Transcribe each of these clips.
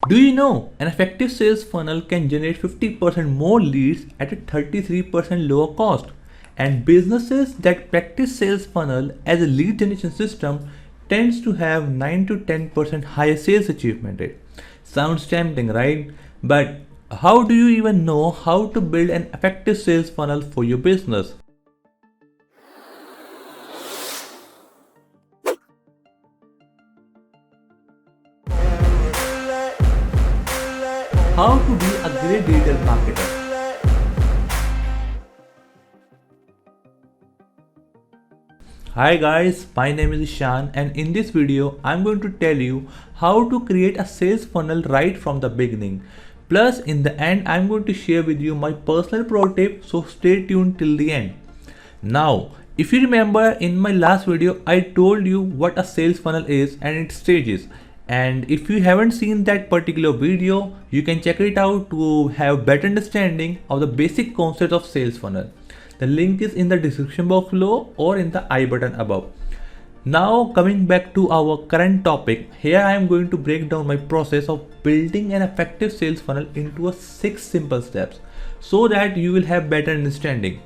Do you know an effective sales funnel can generate 50% more leads at a 33% lower cost? And businesses that practice sales funnel as a lead generation system tends to have 9 to 10% higher sales achievement rate. Sounds tempting, right? But how do you even know how to build an effective sales funnel for your business? How to be a great digital marketer? Hi guys, my name is Ishan, and in this video I'm going to tell you how to create a sales funnel right from the beginning. Plus in the end I'm going to share with you my personal pro tip, so stay tuned till the end. Now, if you remember in my last video I told you what a sales funnel is and its stages. And if you haven't seen that particular video, you can check it out to have better understanding of the basic concept of sales funnel. The link is in the description box below or in the I button above. Now coming back to our current topic, here I am going to break down my process of building an effective sales funnel into 6 simple steps so that you will have better understanding.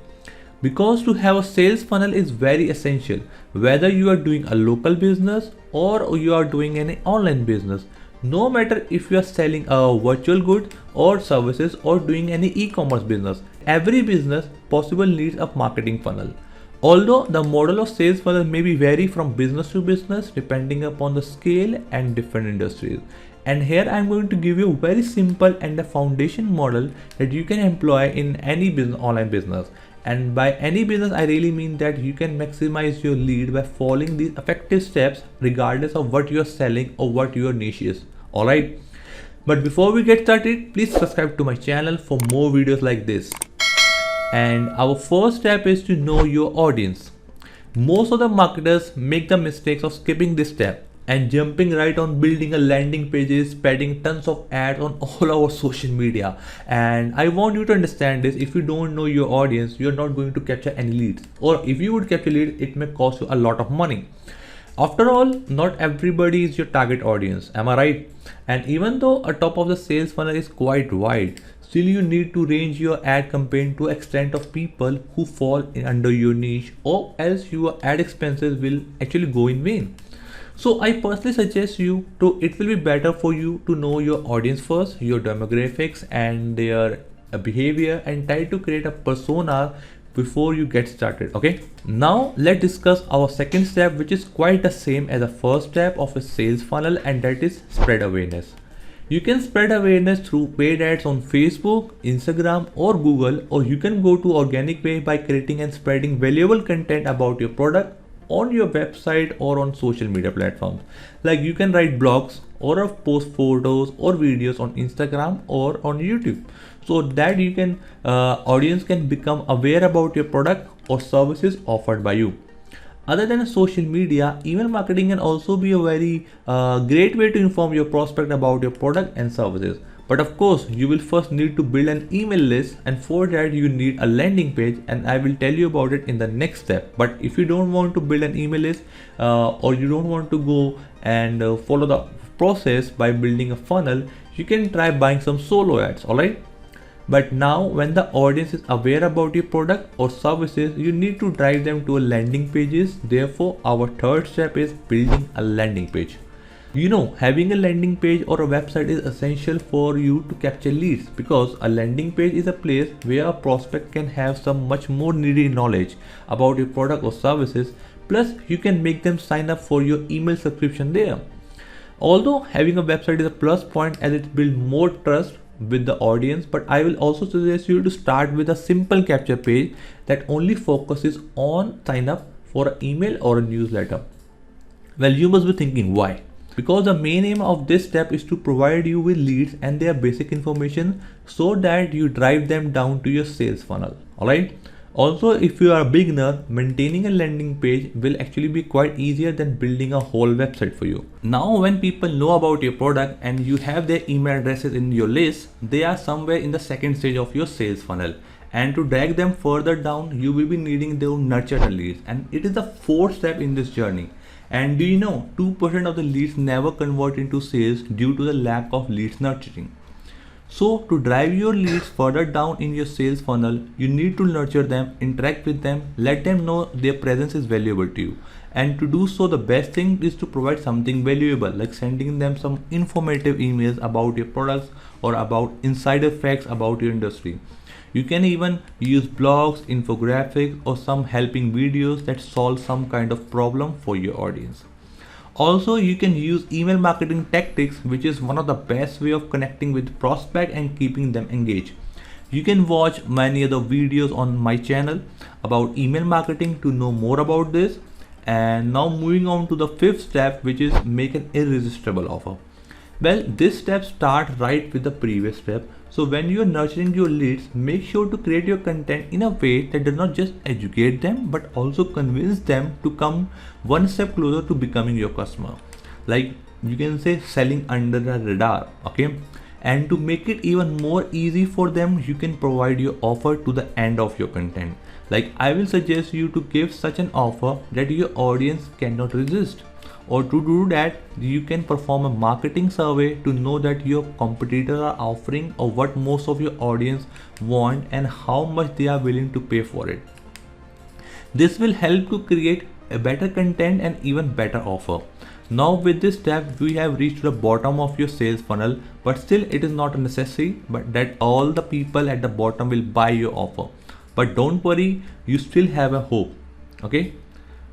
Because to have a sales funnel is very essential, whether you are doing a local business or you are doing an online business. No matter if you are selling a virtual good or services or doing any e-commerce business, every business possible needs a marketing funnel. Although the model of sales funnel may be vary from business to business depending upon the scale and different industries. And here I am going to give you a very simple and a foundation model that you can employ in any business, online business. And by any business, I really mean that you can maximize your lead by following these effective steps regardless of what you are selling or what your niche is. Alright. But before we get started, please subscribe to my channel for more videos like this. And our first step is to know your audience. Most of the marketers make the mistakes of skipping this step and jumping right on building a landing pages, spreading tons of ads on all our social media. And I want you to understand this: if you don't know your audience, you're not going to capture any leads, or if you would capture leads, it may cost you a lot of money. After all, not everybody is your target audience, am I right? And even though a top of the sales funnel is quite wide, still you need to range your ad campaign to extent of people who fall under your niche, or else your ad expenses will actually go in vain. So I personally suggest you to, it will be better for you to know your audience first, your demographics and their behavior, and try to create a persona before you get started. Okay, now let's discuss our second step, which is quite the same as the first step of a sales funnel, and that is spread awareness. You can spread awareness through paid ads on Facebook, Instagram or Google, or you can go to organic way by creating and spreading valuable content about your product on your website or on social media platforms. Like you can write blogs or post photos or videos on Instagram or on YouTube, so that you can audience can become aware about your product or services offered by you. Other than social media, email marketing can also be a very great way to inform your prospect about your product and services. But of course, you will first need to build an email list, and for that you need a landing page, and I will tell you about it in the next step. But if you don't want to build an email list or you don't want to go and follow the process by building a funnel, you can try buying some solo ads. Alright. But now when the audience is aware about your product or services, you need to drive them to a landing pages. Therefore, our third step is building a landing page. You know, having a landing page or a website is essential for you to capture leads, because a landing page is a place where a prospect can have some much more needed knowledge about your product or services. Plus, you can make them sign up for your email subscription there. Although having a website is a plus point as it builds more trust with the audience, but I will also suggest you to start with a simple capture page that only focuses on sign up for an email or a newsletter. Well, you must be thinking why? Because the main aim of this step is to provide you with leads and their basic information so that you drive them down to your sales funnel. Alright. Also, if you are a beginner, maintaining a landing page will actually be quite easier than building a whole website for you. Now, when people know about your product and you have their email addresses in your list, they are somewhere in the second stage of your sales funnel. And to drag them further down, you will be needing to nurture the leads. And it is the fourth step in this journey. And do you know 2% of the leads never convert into sales due to the lack of leads nurturing. So to drive your leads further down in your sales funnel, you need to nurture them, interact with them, let them know their presence is valuable to you. And to do so, the best thing is to provide something valuable, like sending them some informative emails about your products or about insider facts about your industry. You can even use blogs, infographics, or some helping videos that solve some kind of problem for your audience. Also, you can use email marketing tactics, which is one of the best way of connecting with prospect and keeping them engaged. You can watch many other videos on my channel about email marketing to know more about this. And now moving on to the fifth step, which is make an irresistible offer. Well, this step starts right with the previous step. So when you are nurturing your leads, make sure to create your content in a way that does not just educate them, but also convince them to come one step closer to becoming your customer. Like you can say selling under the radar, okay? And to make it even more easy for them, you can provide your offer to the end of your content. Like I will suggest you to give such an offer that your audience cannot resist. Or to do that, you can perform a marketing survey to know that your competitors are offering or what most of your audience want and how much they are willing to pay for it. This will help to create a better content and even better offer. Now with this step, we have reached the bottom of your sales funnel, but still it is not a necessary, but that all the people at the bottom will buy your offer. But don't worry, you still have a hope. Okay.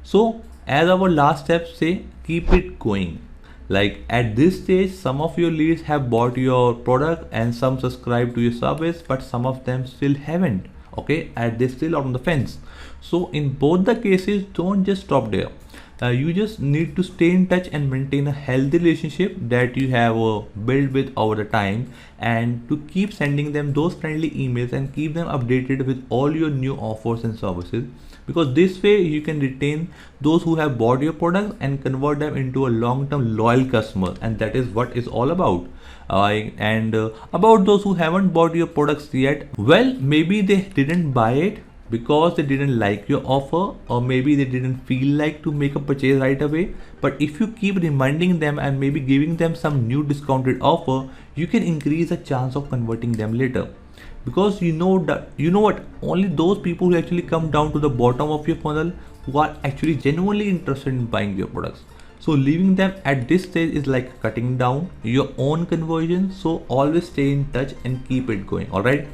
So as our last step say, keep it going. Like at this stage, some of your leads have bought your product and some subscribe to your service, but some of them still haven't. Okay, and they still are on the fence. So in both the cases, don't just stop there. You just need to stay in touch and maintain a healthy relationship that you have built with over the time, and to keep sending them those friendly emails and keep them updated with all your new offers and services, because this way you can retain those who have bought your product and convert them into a long-term loyal customer, and that is what is all about. About those who haven't bought your products yet, well, maybe they didn't buy it because they didn't like your offer, or maybe they didn't feel like to make a purchase right away. But if you keep reminding them and maybe giving them some new discounted offer, you can increase the chance of converting them later. Because you know what, only those people who actually come down to the bottom of your funnel who are actually genuinely interested in buying your products. So leaving them at this stage is like cutting down your own conversion. So always stay in touch and keep it going. All right.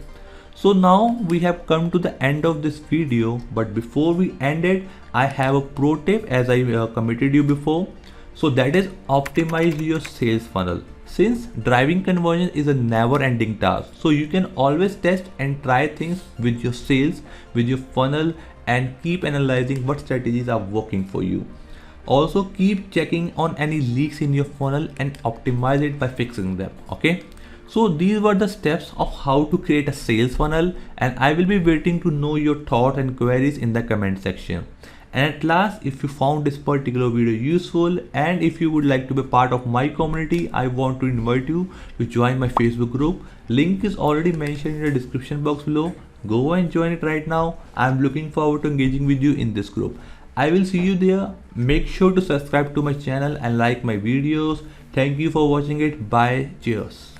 So now we have come to the end of this video, but before we end it, I have a pro tip as I committed you before. So that is optimize your sales funnel. Since driving conversion is a never ending task, so you can always test and try things with your sales, with your funnel, and keep analyzing what strategies are working for you. Also keep checking on any leaks in your funnel and optimize it by fixing them. Okay. So these were the steps of how to create a sales funnel, and I will be waiting to know your thoughts and queries in the comment section. And at last, if you found this particular video useful and if you would like to be part of my community, I want to invite you to join my Facebook group. Link is already mentioned in the description box below. Go and join it right now. I'm looking forward to engaging with you in this group. I will see you there. Make sure to subscribe to my channel and like my videos. Thank you for watching it. Bye. Cheers.